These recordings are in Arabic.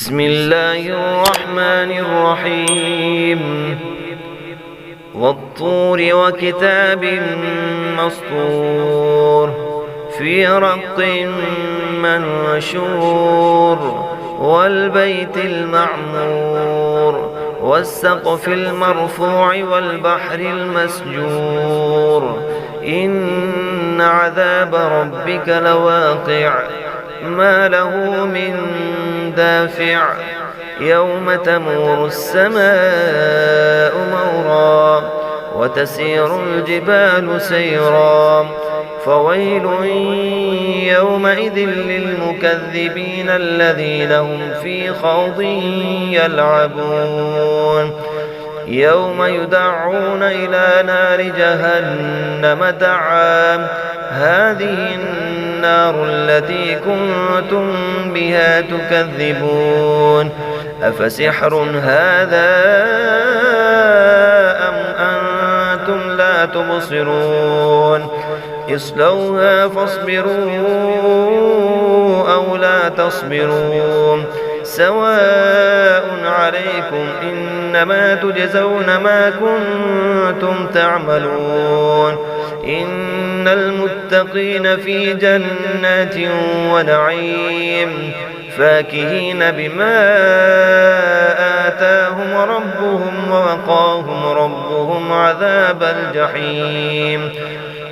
بسم الله الرحمن الرحيم والطور وكتاب مسطور في رق منشور والبيت المعمور والسقف المرفوع والبحر المسجور إن عذاب ربك لواقع ما له من دافع يوم تمور السماء مورا وتسير الجبال سيرا فويل يومئذ للمكذبين الذين هم في خوض يلعبون يوم يدعون إلى نار جهنم دعا هذه النار التي كنتم بها تكذبون أفسحر هذا أم أنتم لا تبصرون اصلوها فاصبروا أو لا تصبرون سواء عليكم إنما تجزون ما كنتم تعملون إن المتقين في جنات ونعيم فاكهين بما آتاهم ربهم ووقاهم ربهم عذاب الجحيم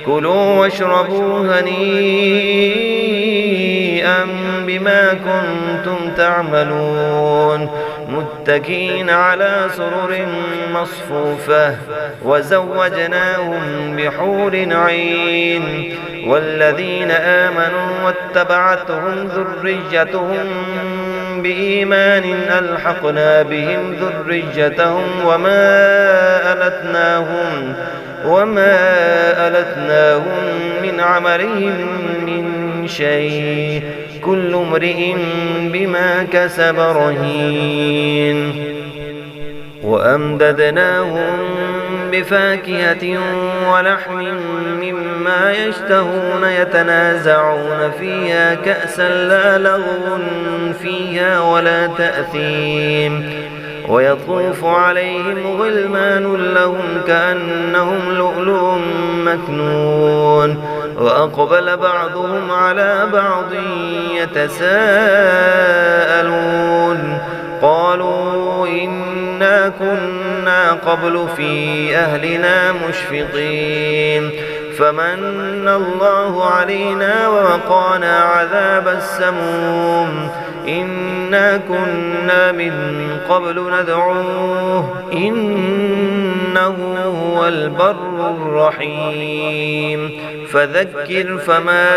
كلوا واشربوا هنيئا بما كنتم تعملون متكئين على سرر مصفوفة وزوجناهم بحور عين والذين آمنوا واتبعتهم ذريتهم بإيمان ألحقنا بهم ذريتهم وما ألتناهم من عملهم من شيء كل امرئ بما كسب رهين وأمددناهم بفاكهة ولحم مما يشتهون يتنازعون فيها كأسا لا لغو فيها ولا تأثيم ويطوف عليهم غلمان لهم كأنهم لؤلؤ مكنون وأقبل بعضهم على بعض يتساءلون قالوا إنا كنا قبل في أهلنا مشفقين فمن الله علينا ووقانا عذاب السموم إنا كنا من قبل ندعوه إنه هو البر الرحيم فذكر فما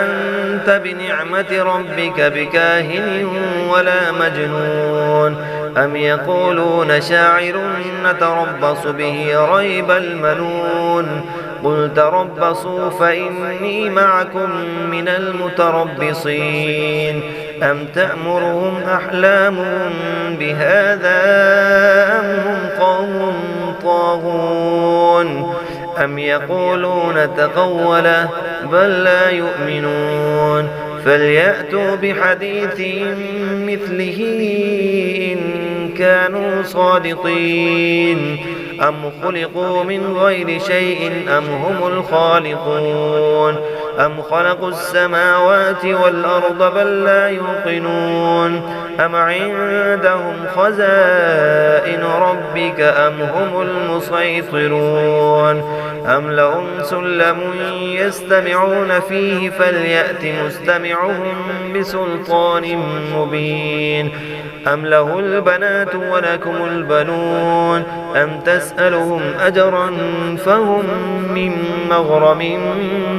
أنت بنعمة ربك بكاهن ولا مجنون أم يقولون شاعر نتربص به ريب المنون قل تربصوا فإني معكم من المتربصين أم تأمرهم أحلامهم بهذا أم هم قوم طاغون أم يقولون تقوله بل لا يؤمنون فليأتوا بحديث مثله إن كانوا صادقين أم خلقوا من غير شيء أم هم الخالقون أم خلقوا السماوات والأرض بل لا يوقنون أم عندهم خزائن ربك أم هم المسيطرون أم لهم سلم يستمعون فيه فليأت مستمعهم بسلطان مبين أم له البنات ولكم البنون أم تسألهم أجرا فهم من مغرم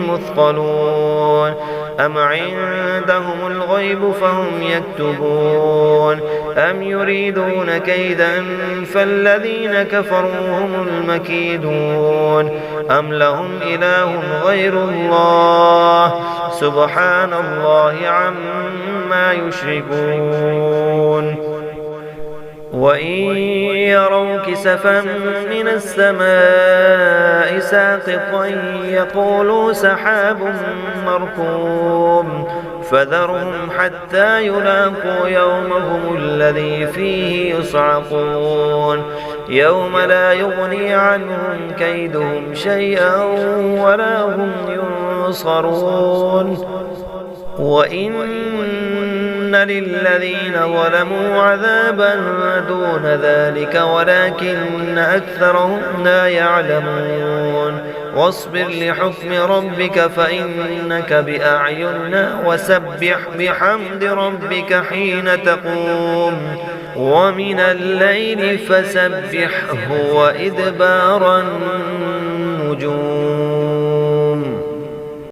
مثقلون أم عندهم الغيب فهم يكتبون أم يريدون كيدا فالذين كفروا هم المكيدون أم لهم إله غير الله سبحان الله عما يشركون وإن يروا كسفا من السماء ساقطا يقولوا سحاب مركوم فذرهم حتى يلاقوا يومهم الذي فيه يصعقون يوم لا يغني عنهم كيدهم شيئا ولا هم ينصرون وإن للذين ظلموا عذابا دون ذلك ولكن أكثرهم لا يعلمون واصبر لحكم ربك فإنك بأعيننا وسبح بحمد ربك حين تقوم ومن الليل فسبحه وإدبار النجوم